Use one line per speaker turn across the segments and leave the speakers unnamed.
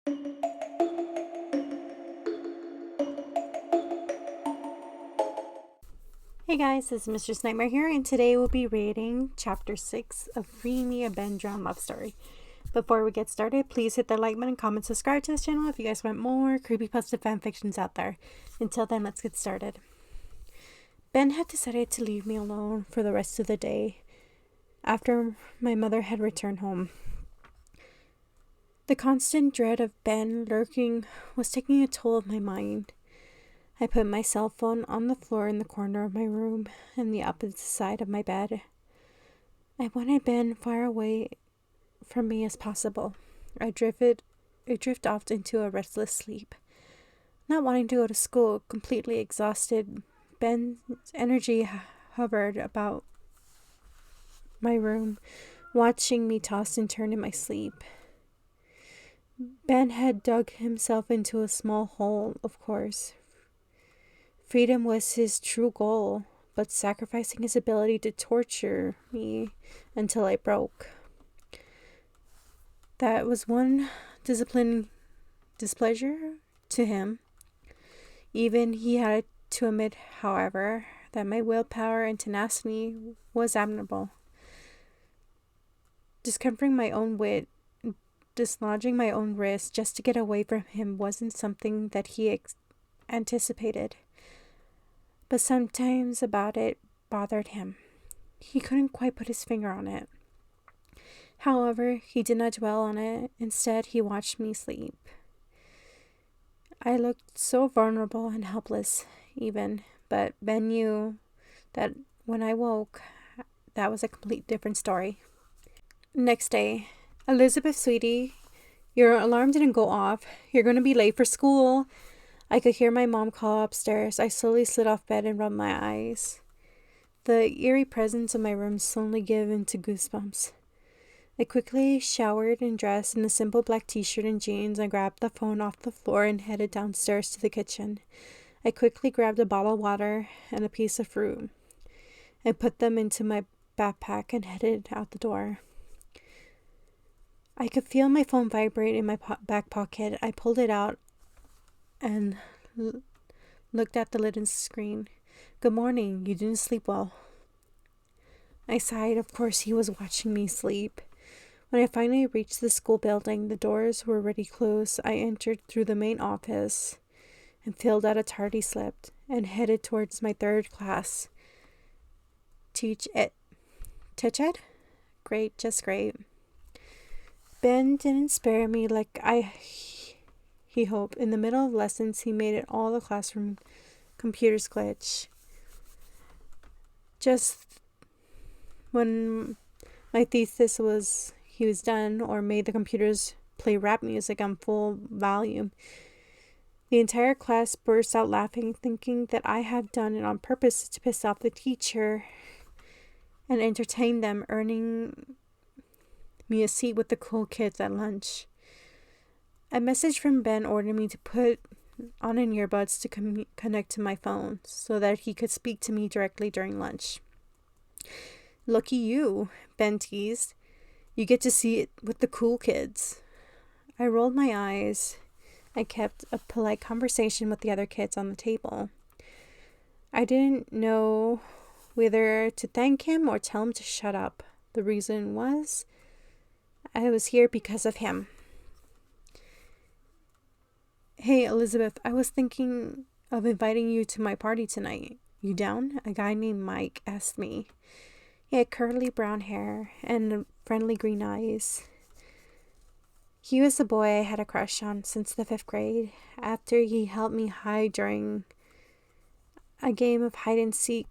Hey guys, this is Mistress Nightmare here, and today we'll be reading Chapter 6 of Free Me a Ben Drowned Love Story. Before we get started, please hit the like button, comment, subscribe to this channel if you guys want more creepypasta fanfictions out there. Until then, let's get started. Ben had decided to leave me alone for the rest of the day after my mother had returned home. The constant dread of Ben lurking was taking a toll of my mind. I put my cell phone on the floor in the corner of my room and the opposite side of my bed. I wanted Ben far away from me as possible. I drift off into a restless sleep. Not wanting to go to school, completely exhausted, Ben's energy hovered about my room, watching me toss and turn in my sleep. Ben had dug himself into a small hole, of course. Freedom was his true goal, but sacrificing his ability to torture me until I broke. That was one displeasure to him. Even he had to admit, however, that my willpower and tenacity was admirable. Discovering my own wit, dislodging my own wrist just to get away from him wasn't something that he anticipated. But sometimes about it bothered him. He couldn't quite put his finger on it. However, he did not dwell on it. Instead, he watched me sleep. I looked so vulnerable and helpless, even, but Ben knew that when I woke, that was a complete different story. Next day, Elizabeth, sweetie, your alarm didn't go off. You're going to be late for school. I could hear my mom call upstairs. I slowly slid off bed and rubbed my eyes. The eerie presence of my room slowly gave into goosebumps. I quickly showered and dressed in a simple black t-shirt and jeans. I grabbed the phone off the floor and headed downstairs to the kitchen. I quickly grabbed a bottle of water and a piece of fruit. I put them into my backpack and headed out the door. I could feel my phone vibrate in my back pocket. I pulled it out and looked at the little screen. Good morning. You didn't sleep well. I sighed. Of course, he was watching me sleep. When I finally reached the school building, the doors were already closed. I entered through the main office and filled out a tardy slip and headed towards my third class. Teach Ed? Great, just great. Ben didn't spare me like he hoped. In the middle of lessons, he made it all the classroom computers glitch. Just when my thesis was done, or made the computers play rap music on full volume, the entire class burst out laughing, thinking that I had done it on purpose to piss off the teacher and entertain them, earning me a seat with the cool kids at lunch. A message from Ben ordered me to put on an earbuds to connect to my phone so that he could speak to me directly during lunch. Lucky you, Ben teased. You get to see it with the cool kids. I rolled my eyes. I kept a polite conversation with the other kids on the table. I didn't know whether to thank him or tell him to shut up. The reason was I was here because of him. Hey, Elizabeth, I was thinking of inviting you to my party tonight. You down? A guy named Mike asked me. He had curly brown hair and friendly green eyes. He was the boy I had a crush on since the 5th grade, after he helped me hide during a game of hide and seek.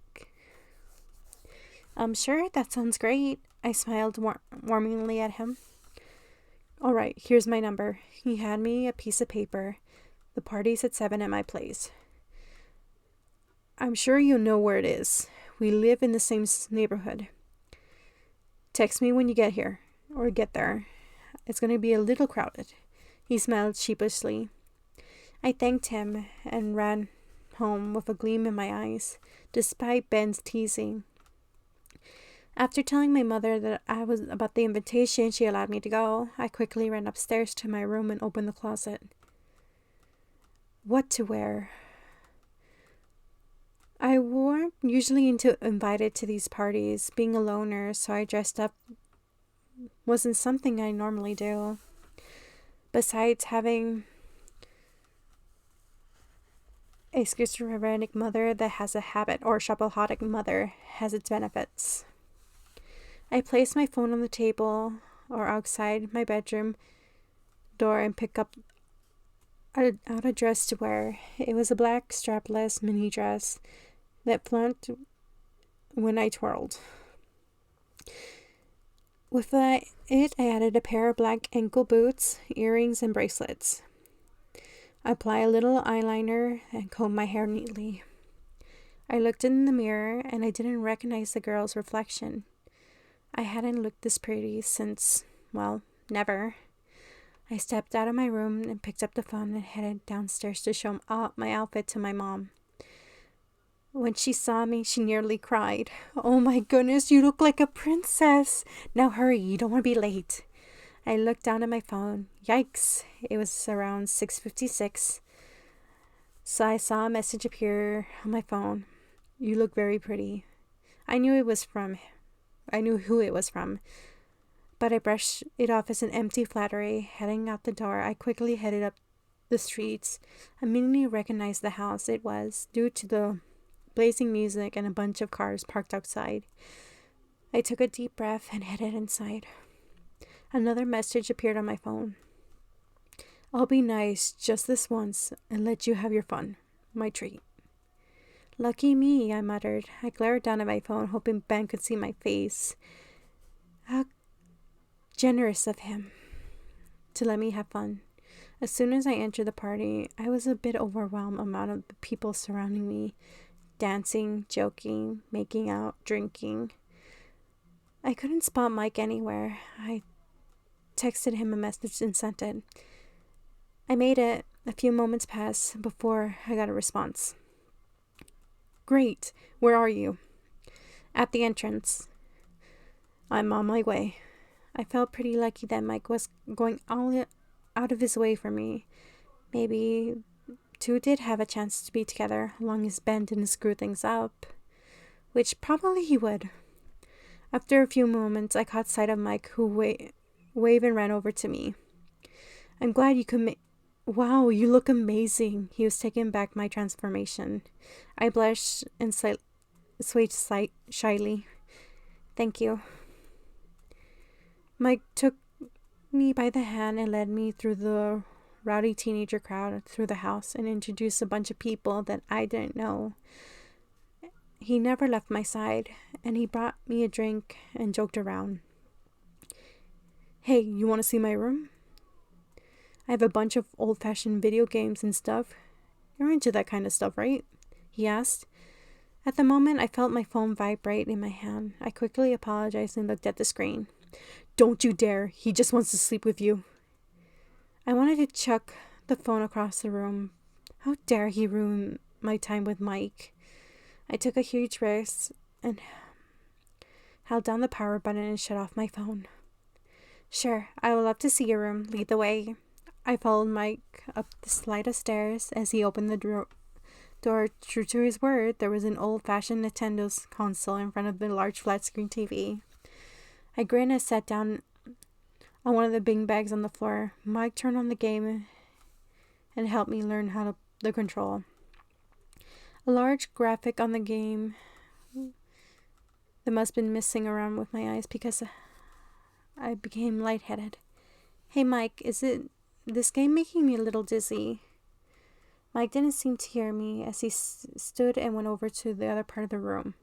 Sure, that sounds great. I smiled warmingly at him. All right, here's my number. He handed me a piece of paper. The party's at 7 at my place. I'm sure you know where it is. We live in the same neighborhood. Text me when you get here, or get there. It's going to be a little crowded. He smiled sheepishly. I thanked him and ran home with a gleam in my eyes, despite Ben's teasing. After telling my mother that I was about the invitation, she allowed me to go. I quickly ran upstairs to my room and opened the closet. What to wear? I weren't usually invited to these parties, being a loner, so I dressed up wasn't something I normally do. Besides having a schizophrenic mother that has a habit, or shopaholic mother has its benefits. I placed my phone on the table or outside my bedroom door and picked out a dress to wear. It was a black strapless mini dress that flaunted when I twirled. With it, I added a pair of black ankle boots, earrings, and bracelets. I applied a little eyeliner and combed my hair neatly. I looked in the mirror and I didn't recognize the girl's reflection. I hadn't looked this pretty since, well, never. I stepped out of my room and picked up the phone and headed downstairs to show my outfit to my mom. When she saw me, she nearly cried. "Oh my goodness, you look like a princess. Now hurry, you don't want to be late." I looked down at my phone. Yikes, it was around 6:56. So I saw a message appear on my phone. "You look very pretty." I knew who it was from, but I brushed it off as an empty flattery. Heading out the door, I quickly headed up the streets. I immediately recognized the house it was, due to the blazing music and a bunch of cars parked outside. I took a deep breath and headed inside. Another message appeared on my phone. "I'll be nice just this once and let you have your fun. My treat." Lucky me, I muttered. I glared down at my phone, hoping Ben could see my face. How generous of him to let me have fun. As soon as I entered the party, I was a bit overwhelmed amount of the people surrounding me, dancing, joking, making out, drinking. I couldn't spot Mike anywhere. I texted him a message and sent it. I made it. A few moments passed before I got a response. "Great. Where are you?" "At the entrance." "I'm on my way." I felt pretty lucky that Mike was going all out of his way for me. Maybe two did have a chance to be together, as long as Ben didn't screw things up, which probably he would. After a few moments, I caught sight of Mike, who waved and ran over to me. "I'm glad you could Wow, you look amazing." He was taken back my transformation. I blushed and swayed shyly. "Thank you." Mike took me by the hand and led me through the rowdy teenager crowd through the house and introduced a bunch of people that I didn't know. He never left my side, and he brought me a drink and joked around. "Hey, you want to see my room? I have a bunch of old-fashioned video games and stuff. You're into that kind of stuff, right?" he asked. At the moment, I felt my phone vibrate in my hand. I quickly apologized and looked at the screen. "Don't you dare. He just wants to sleep with you." I wanted to chuck the phone across the room. How dare he ruin my time with Mike? I took a huge risk and held down the power button and shut off my phone. "Sure, I would love to see your room. Lead the way." I followed Mike up the flight of stairs. As he opened the door, true to his word, there was an old-fashioned Nintendo's console in front of the large flat-screen TV. I grinned and sat down on one of the big bags on the floor. Mike turned on the game and helped me learn the control. A large graphic on the game that must have been messing around with my eyes because I became lightheaded. "Hey Mike, is this game making me a little dizzy?" Mike didn't seem to hear me as he stood and went over to the other part of the room.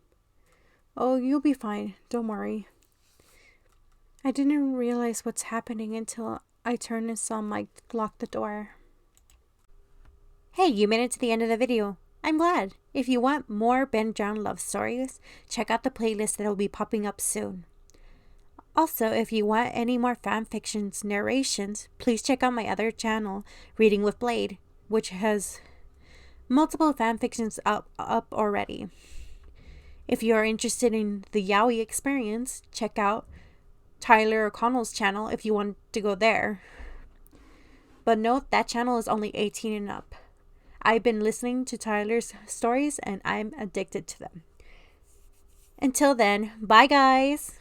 "Oh, you'll be fine. Don't worry." I didn't realize what's happening until I turned and saw Mike lock the door.
Hey, you made it to the end of the video. I'm glad. If you want more Ben Drowned love stories, check out the playlist that will be popping up soon. Also, if you want any more fanfictions narrations, please check out my other channel, Reading with Blade, which has multiple fanfictions up already. If you are interested in the Yowie experience, check out Tyler O'Connell's channel if you want to go there. But note that channel is only 18 and up. I've been listening to Tyler's stories and I'm addicted to them. Until then, bye guys!